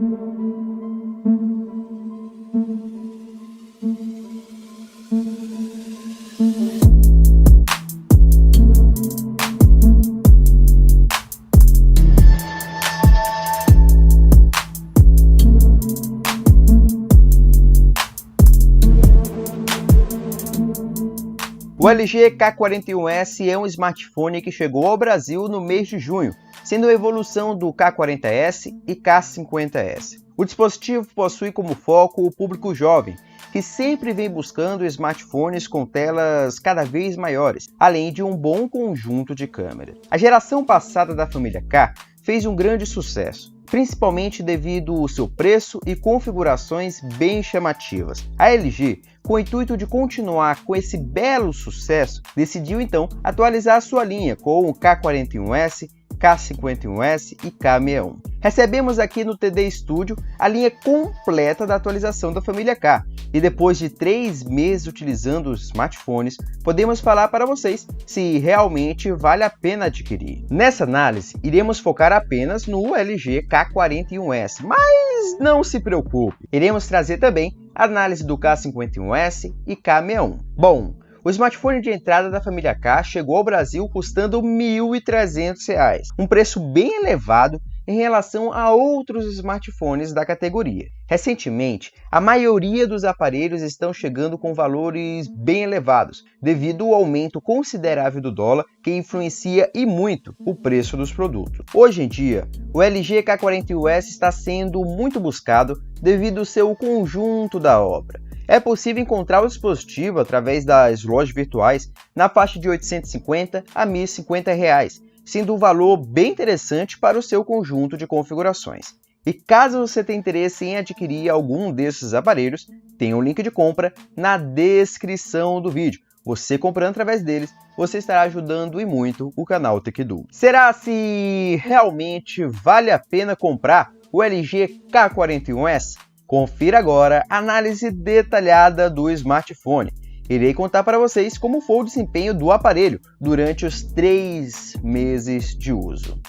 O LG K41S é um smartphone que chegou ao Brasil no mês de junho, sendo a evolução do K40S e K50S. O dispositivo possui como foco o público jovem, que sempre vem buscando smartphones com telas cada vez maiores, além de um bom conjunto de câmeras. A geração passada da família K fez um grande sucesso, principalmente devido ao seu preço e configurações bem chamativas. A LG, com o intuito de continuar com esse belo sucesso, decidiu então atualizar sua linha com o K41S, K51S e K61. Recebemos aqui no TD Studio a linha completa da atualização da família K, e depois de 3 meses utilizando os smartphones, podemos falar para vocês se realmente vale a pena adquirir. Nessa análise, iremos focar apenas no LG K41S, mas não se preocupe, iremos trazer também a análise do K51S e K61. Bom, o smartphone de entrada da família K chegou ao Brasil custando R$ 1.300, um preço bem elevado em relação a outros smartphones da categoria. Recentemente, a maioria dos aparelhos estão chegando com valores bem elevados, devido ao aumento considerável do dólar, que influencia e muito o preço dos produtos. Hoje em dia, o LG K41S está sendo muito buscado devido ao seu conjunto da obra. É possível encontrar o dispositivo através das lojas virtuais na faixa de R$ 850 a R$ 1.050, sendo um valor bem interessante para o seu conjunto de configurações. E caso você tenha interesse em adquirir algum desses aparelhos, tem um link de compra na descrição do vídeo. Você comprando através deles, você estará ajudando e muito o canal TechEdu. Será se realmente vale a pena comprar o LG K41S? Confira agora a análise detalhada do smartphone. Irei contar para vocês como foi o desempenho do aparelho durante os 3 meses de uso.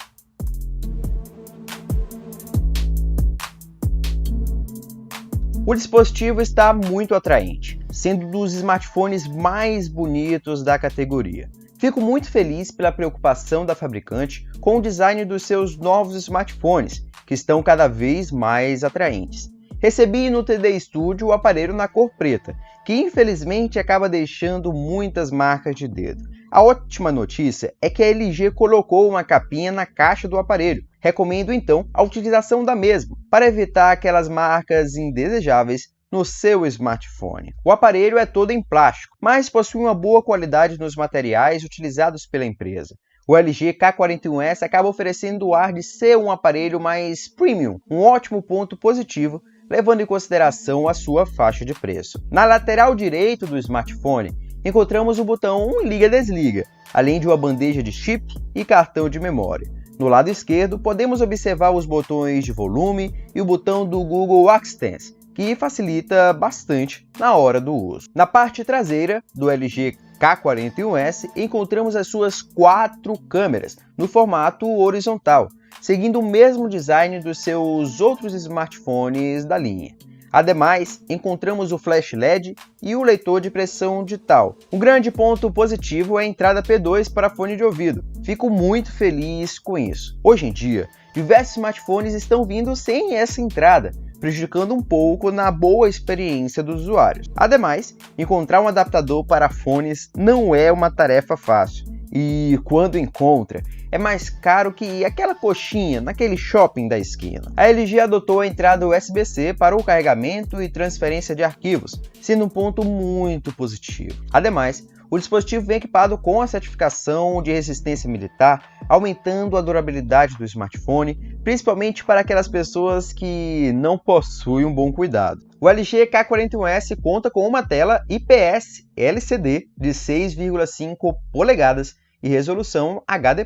O dispositivo está muito atraente, sendo um dos smartphones mais bonitos da categoria. Fico muito feliz pela preocupação da fabricante com o design dos seus novos smartphones, que estão cada vez mais atraentes. Recebi no TD Studio o aparelho na cor preta, que infelizmente acaba deixando muitas marcas de dedo. A ótima notícia é que a LG colocou uma capinha na caixa do aparelho. Recomendo então a utilização da mesma, para evitar aquelas marcas indesejáveis no seu smartphone. O aparelho é todo em plástico, mas possui uma boa qualidade nos materiais utilizados pela empresa. O LG K41S acaba oferecendo o ar de ser um aparelho mais premium, um ótimo ponto positivo, levando em consideração a sua faixa de preço. Na lateral direito do smartphone, encontramos o botão liga-desliga, além de uma bandeja de chip e cartão de memória. No lado esquerdo, podemos observar os botões de volume e o botão do Google Assistant, que facilita bastante na hora do uso. Na parte traseira do LG K41S, encontramos as suas 4 câmeras no formato horizontal, seguindo o mesmo design dos seus outros smartphones da linha. Ademais, encontramos o flash LED e o leitor de pressão digital. Um grande ponto positivo é a entrada P2 para fone de ouvido. Fico muito feliz com isso. Hoje em dia, diversos smartphones estão vindo sem essa entrada, prejudicando um pouco na boa experiência dos usuários. Ademais, encontrar um adaptador para fones não é uma tarefa fácil. E quando encontra, é mais caro que aquela coxinha naquele shopping da esquina. A LG adotou a entrada USB-C para o carregamento e transferência de arquivos, sendo um ponto muito positivo. Ademais, o dispositivo vem equipado com a certificação de resistência militar, aumentando a durabilidade do smartphone, principalmente para aquelas pessoas que não possuem um bom cuidado. O LG K41S conta com uma tela IPS LCD de 6,5 polegadas e resolução HD+.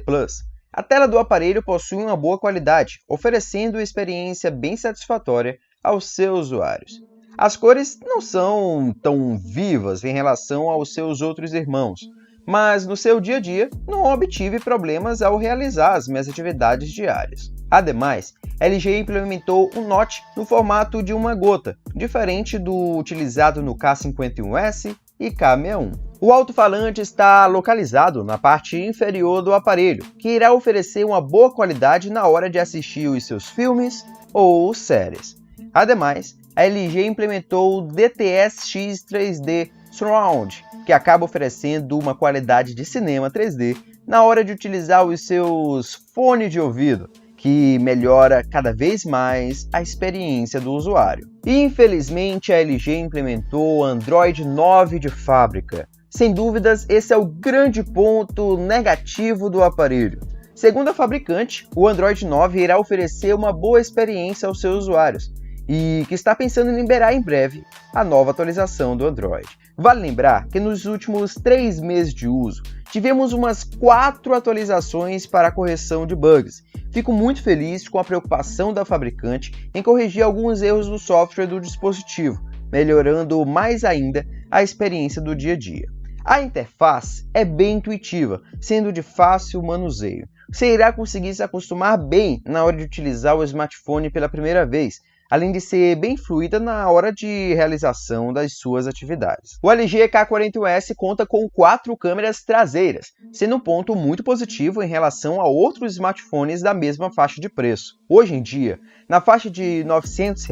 A tela do aparelho possui uma boa qualidade, oferecendo uma experiência bem satisfatória aos seus usuários. As cores não são tão vivas em relação aos seus outros irmãos, mas no seu dia a dia não obtive problemas ao realizar as minhas atividades diárias. Ademais, a LG implementou um notch no formato de uma gota, diferente do utilizado no K51S e K61. O alto-falante está localizado na parte inferior do aparelho, que irá oferecer uma boa qualidade na hora de assistir os seus filmes ou séries. Ademais, a LG implementou o DTS-X 3D Surround, que acaba oferecendo uma qualidade de cinema 3D na hora de utilizar os seus fones de ouvido, que melhora cada vez mais a experiência do usuário. Infelizmente, a LG implementou o Android 9 de fábrica. Sem dúvidas, esse é o grande ponto negativo do aparelho. Segundo a fabricante, o Android 9 irá oferecer uma boa experiência aos seus usuários e que está pensando em liberar em breve a nova atualização do Android. Vale lembrar que nos últimos 3 meses de uso, tivemos umas 4 atualizações para a correção de bugs. Fico muito feliz com a preocupação da fabricante em corrigir alguns erros do software do dispositivo, melhorando mais ainda a experiência do dia a dia. A interface é bem intuitiva, sendo de fácil manuseio. Você irá conseguir se acostumar bem na hora de utilizar o smartphone pela primeira vez, além de ser bem fluida na hora de realização das suas atividades. O LG K41S conta com 4 câmeras traseiras, sendo um ponto muito positivo em relação a outros smartphones da mesma faixa de preço. Hoje em dia, na faixa de R$ 900,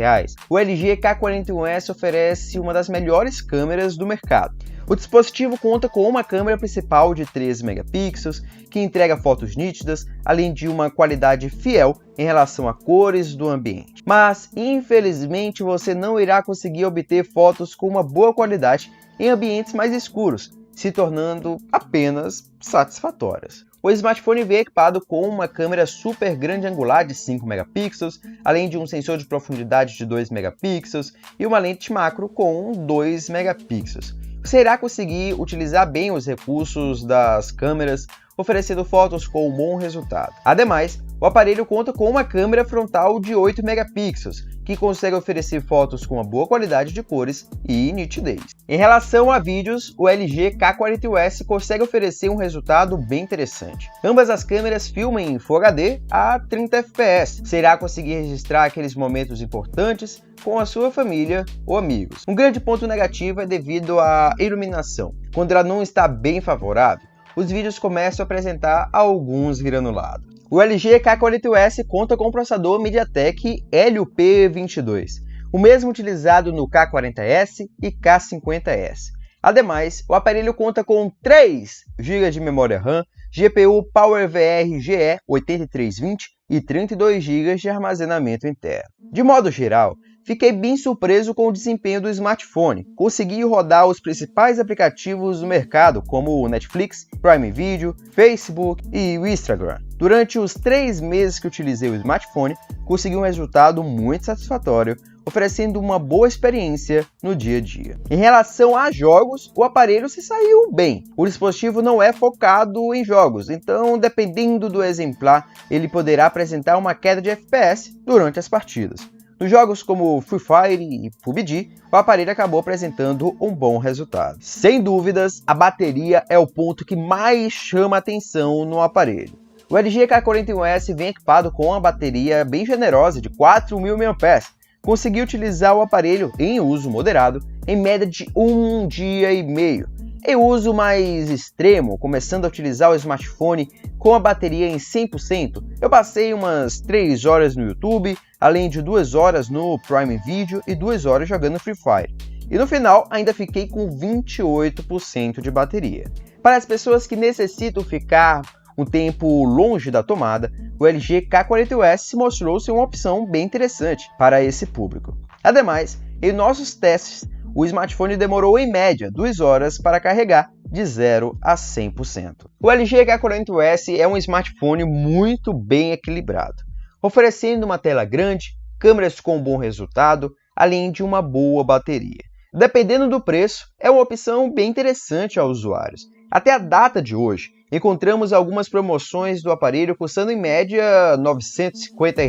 o LG K41S oferece uma das melhores câmeras do mercado. O dispositivo conta com uma câmera principal de 13 megapixels, que entrega fotos nítidas, além de uma qualidade fiel em relação a cores do ambiente. Mas, infelizmente, você não irá conseguir obter fotos com uma boa qualidade em ambientes mais escuros, se tornando apenas satisfatórias. O smartphone vem equipado com uma câmera super grande angular de 5 megapixels, além de um sensor de profundidade de 2 megapixels e uma lente macro com 2 megapixels. Você irá conseguir utilizar bem os recursos das câmeras, oferecendo fotos com um bom resultado. Ademais, o aparelho conta com uma câmera frontal de 8 megapixels, que consegue oferecer fotos com uma boa qualidade de cores e nitidez. Em relação a vídeos, o LG K41S consegue oferecer um resultado bem interessante. Ambas as câmeras filmam em Full HD a 30 fps. Você irá conseguir registrar aqueles momentos importantes com a sua família ou amigos. Um grande ponto negativo é devido à iluminação. Quando ela não está bem favorável, os vídeos começam a apresentar alguns granulados. O LG K41S conta com o processador MediaTek Helio P22, o mesmo utilizado no K40S e K50S. Ademais, o aparelho conta com 3 GB de memória RAM, GPU PowerVR GE8320 e 32 GB de armazenamento interno. De modo geral, fiquei bem surpreso com o desempenho do smartphone. Consegui rodar os principais aplicativos do mercado, como o Netflix, Prime Video, Facebook e o Instagram. Durante os 3 meses que utilizei o smartphone, consegui um resultado muito satisfatório, oferecendo uma boa experiência no dia a dia. Em relação a jogos, o aparelho se saiu bem. O dispositivo não é focado em jogos, então, dependendo do exemplar, ele poderá apresentar uma queda de FPS durante as partidas. Nos jogos como Free Fire e PUBG, o aparelho acabou apresentando um bom resultado. Sem dúvidas, a bateria é o ponto que mais chama a atenção no aparelho. O LG K41S vem equipado com uma bateria bem generosa de 4.000 mAh. Consegui utilizar o aparelho em uso moderado em média de 1 dia e meio. Em uso mais extremo, começando a utilizar o smartphone com a bateria em 100%, eu passei umas 3 horas no YouTube, além de 2 horas no Prime Video e 2 horas jogando Free Fire. E no final, ainda fiquei com 28% de bateria. Para as pessoas que necessitam ficar um tempo longe da tomada, o LG K41S mostrou-se uma opção bem interessante para esse público. Ademais, em nossos testes, o smartphone demorou em média 2 horas para carregar de 0 a 100%. O LG K41S é um smartphone muito bem equilibrado, oferecendo uma tela grande, câmeras com bom resultado, além de uma boa bateria. Dependendo do preço, é uma opção bem interessante aos usuários. Até a data de hoje, encontramos algumas promoções do aparelho custando em média R$ 950,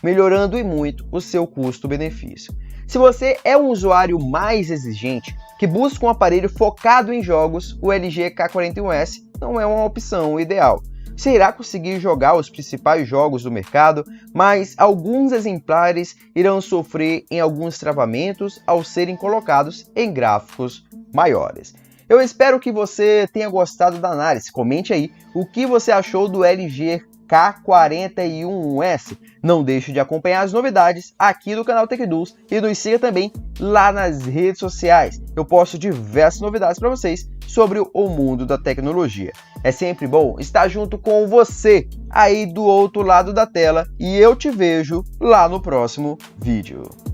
melhorando e muito o seu custo-benefício. Se você é um usuário mais exigente, que busca um aparelho focado em jogos, o LG K41S não é uma opção ideal. Você irá conseguir jogar os principais jogos do mercado, mas alguns exemplares irão sofrer em alguns travamentos ao serem colocados em gráficos maiores. Eu espero que você tenha gostado da análise. Comente aí o que você achou do LG K41S. Não deixe de acompanhar as novidades aqui do canal TechDuos e nos siga também lá nas redes sociais. Eu posto diversas novidades para vocês sobre o mundo da tecnologia. É sempre bom estar junto com você aí do outro lado da tela e eu te vejo lá no próximo vídeo.